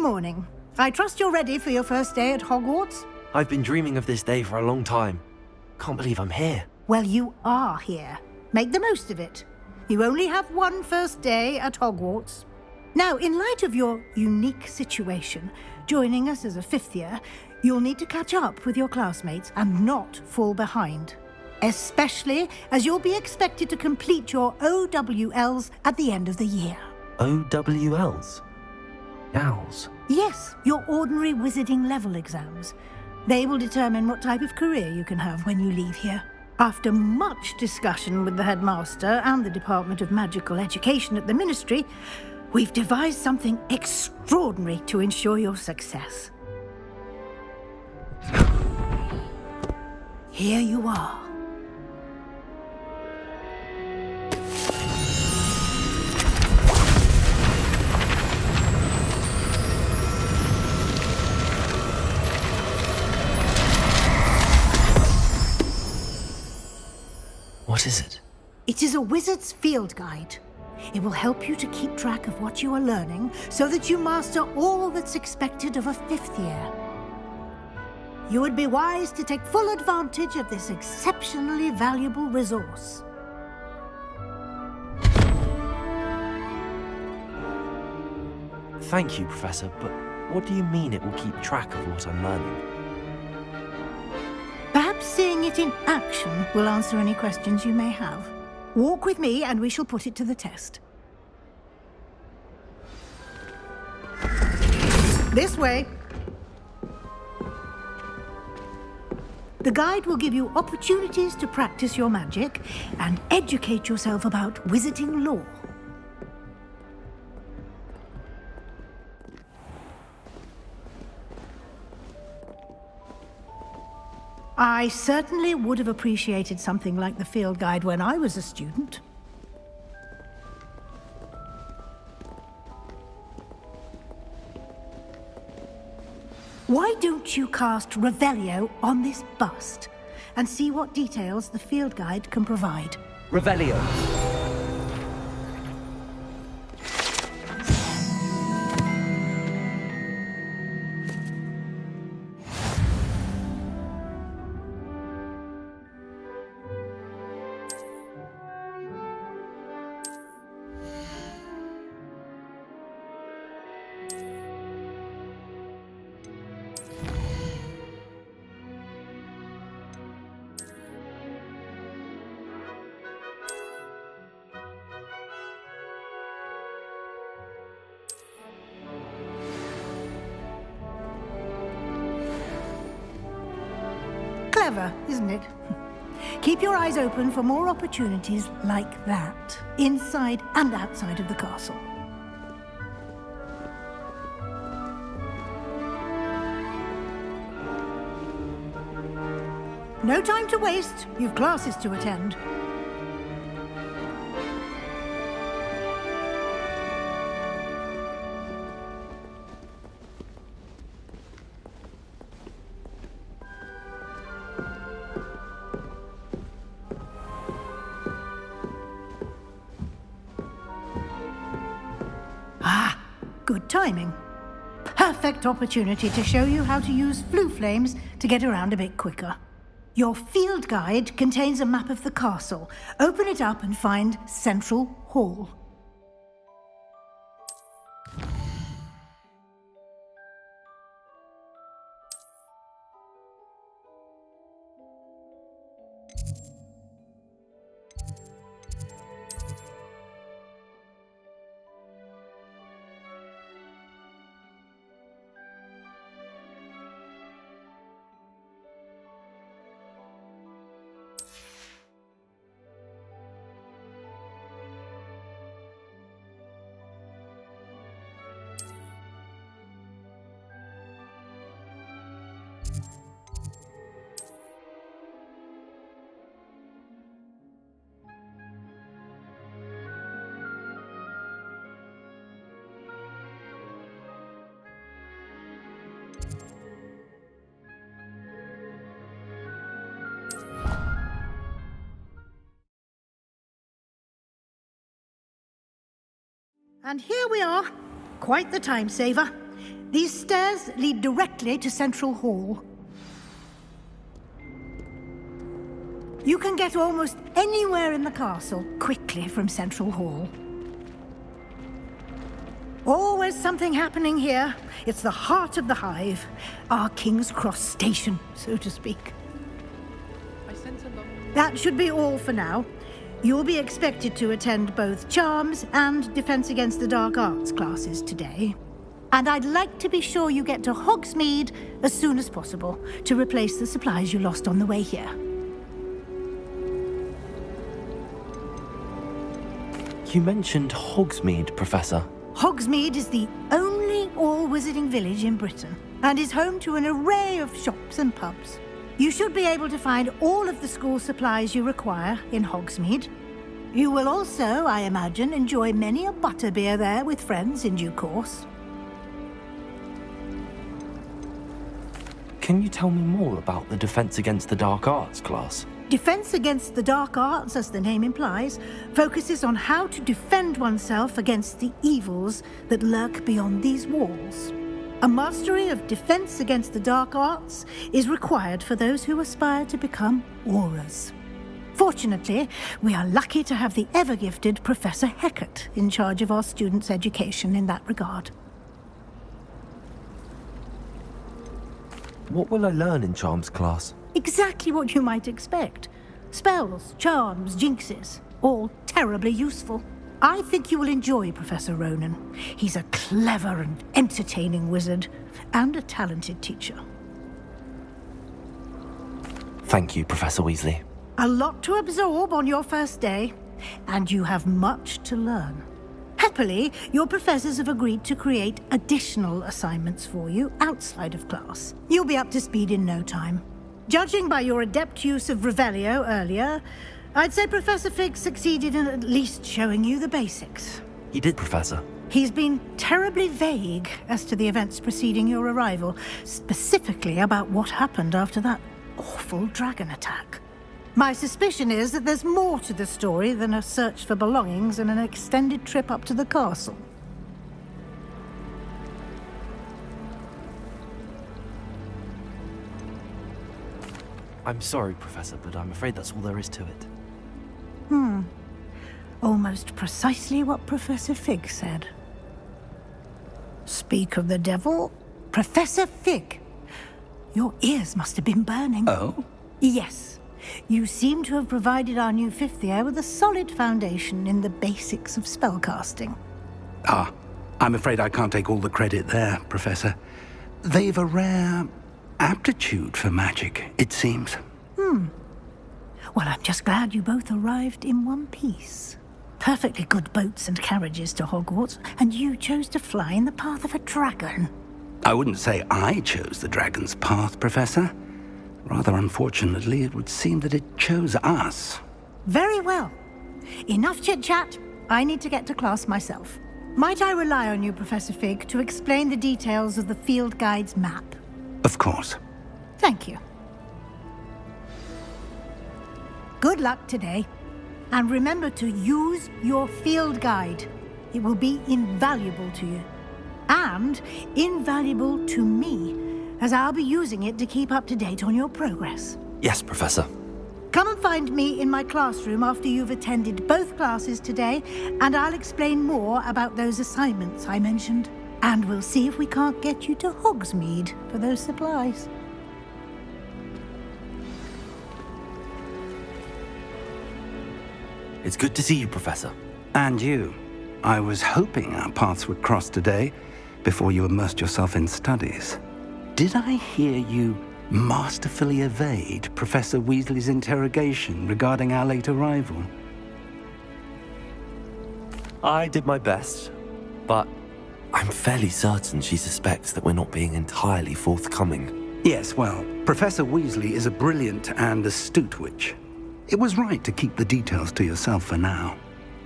morning. I trust you're ready for your first day at Hogwarts? I've been dreaming of this day for a long time. Can't believe I'm here. Well, you are here. Make the most of it. You only have one first day at Hogwarts. Now, in light of your unique situation, joining us as a fifth year, you'll need to catch up with your classmates and not fall behind. Especially as you'll be expected to complete your OWLs at the end of the year. OWLs? Owls? Yes, your ordinary wizarding level exams. They will determine what type of career you can have when you leave here. After much discussion with the headmaster and the Department of Magical Education at the Ministry, we've devised something extraordinary to ensure your success. Here you are. What is it? It is a wizard's field guide. It will help you to keep track of what you are learning so that you master all that's expected of a fifth year. You would be wise to take full advantage of this exceptionally valuable resource. Thank you, Professor, but what do you mean it will keep track of what I'm learning? Perhaps seeing it in action will answer any questions you may have. Walk with me and we shall put it to the test. This way. The guide will give you opportunities to practice your magic and educate yourself about wizarding lore. I certainly would have appreciated something like the field guide when I was a student. Why don't you cast Revelio on this bust and see what details the field guide can provide? Revelio. Clever, isn't it? Keep your eyes open for more opportunities like that, inside and outside of the castle. No time to waste. You've classes to attend. Good timing. Perfect opportunity to show you how to use flue flames to get around a bit quicker. Your field guide contains a map of the castle. Open it up and find Central Hall. And here we are. Quite the time saver. These stairs lead directly to Central Hall. You can get almost anywhere in the castle quickly from Central Hall. Always something happening here. It's the heart of the hive, our King's Cross station, so to speak. That should be all for now. You'll be expected to attend both Charms and Defense Against the Dark Arts classes today. And I'd like to be sure you get to Hogsmeade as soon as possible to replace the supplies you lost on the way here. You mentioned Hogsmeade, Professor. Hogsmeade is the only all-wizarding village in Britain and is home to an array of shops and pubs. You should be able to find all of the school supplies you require in Hogsmeade. You will also, I imagine, enjoy many a butterbeer there with friends in due course. Can you tell me more about the Defense Against the Dark Arts class? Defense Against the Dark Arts, as the name implies, focuses on how to defend oneself against the evils that lurk beyond these walls. A mastery of Defense Against the Dark Arts is required for those who aspire to become Aurors. Fortunately, we are lucky to have the ever-gifted Professor Hecat in charge of our students' education in that regard. What will I learn in Charms class? Exactly what you might expect. Spells, charms, jinxes, all terribly useful. I think you will enjoy Professor Ronan. He's a clever and entertaining wizard, and a talented teacher. Thank you, Professor Weasley. A lot to absorb on your first day, and you have much to learn. Happily, your professors have agreed to create additional assignments for you outside of class. You'll be up to speed in no time. Judging by your adept use of Revelio earlier, I'd say Professor Fig succeeded in at least showing you the basics. He did, Professor. He's been terribly vague as to the events preceding your arrival, specifically about what happened after that awful dragon attack. My suspicion is that there's more to the story than a search for belongings and an extended trip up to the castle. I'm sorry, Professor, but I'm afraid that's all there is to it. Almost precisely what Professor Fig said. Speak of the devil, Professor Fig. Your ears must have been burning. Oh? Yes. You seem to have provided our new fifth year with a solid foundation in the basics of spellcasting. Ah, I'm afraid I can't take all the credit there, Professor. They've a rare aptitude for magic, it seems. Well, I'm just glad you both arrived in one piece. Perfectly good boats and carriages to Hogwarts, and you chose to fly in the path of a dragon. I wouldn't say I chose the dragon's path, Professor. Rather unfortunately, it would seem that it chose us. Very well. Enough chit-chat. I need to get to class myself. Might I rely on you, Professor Fig, to explain the details of the field guide's map? Of course. Thank you. Good luck today. And remember to use your field guide. It will be invaluable to you. And invaluable to me, as I'll be using it to keep up to date on your progress. Yes, Professor. Come and find me in my classroom after you've attended both classes today, and I'll explain more about those assignments I mentioned. And we'll see if we can't get you to Hogsmeade for those supplies. It's good to see you, Professor. And you. I was hoping our paths would cross today before you immersed yourself in studies. Did I hear you masterfully evade Professor Weasley's interrogation regarding our late arrival? I did my best, but I'm fairly certain she suspects that we're not being entirely forthcoming. Yes, well, Professor Weasley is a brilliant and astute witch. It was right to keep the details to yourself for now.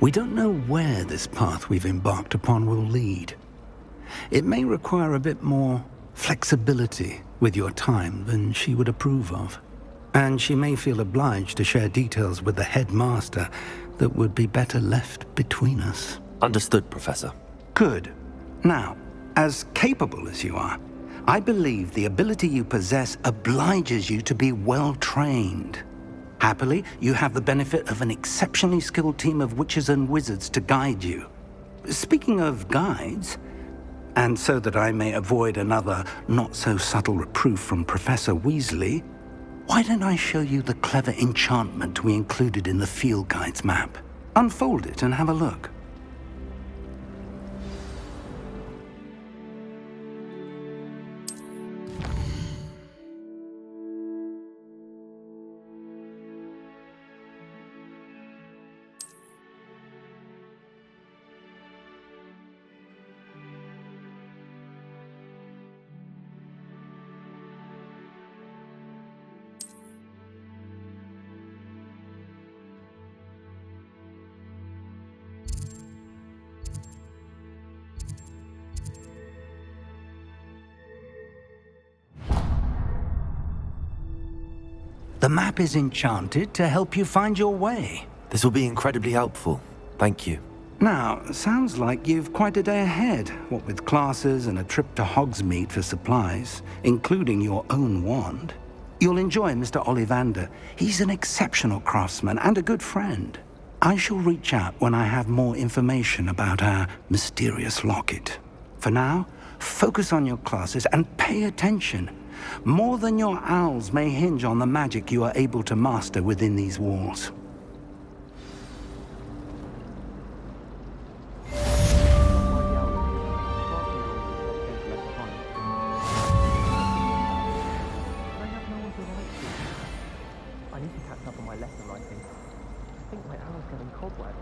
We don't know where this path we've embarked upon will lead. It may require a bit more flexibility with your time than she would approve of. And she may feel obliged to share details with the headmaster that would be better left between us. Understood, Professor. Good. Now, As capable as you are, I believe the ability you possess obliges you to be well trained. Happily, you have the benefit of an exceptionally skilled team of witches and wizards to guide you. Speaking of guides, and so that I may avoid another not-so-subtle reproof from Professor Weasley, why don't I show you the clever enchantment we included in the field guide's map? Unfold it and have a look. The map is enchanted to help you find your way. This will be incredibly helpful. Thank you. Now, sounds like you've quite a day ahead, what with classes and a trip to Hogsmeade for supplies, including your own wand. You'll enjoy Mr. Ollivander. He's an exceptional craftsman and a good friend. I shall reach out when I have more information about our mysterious locket. For now, focus on your classes and pay attention. More than your owls may hinge on the magic you are able to master within these walls. I need to catch up on my letter writing. I think my hour's getting cobwebs.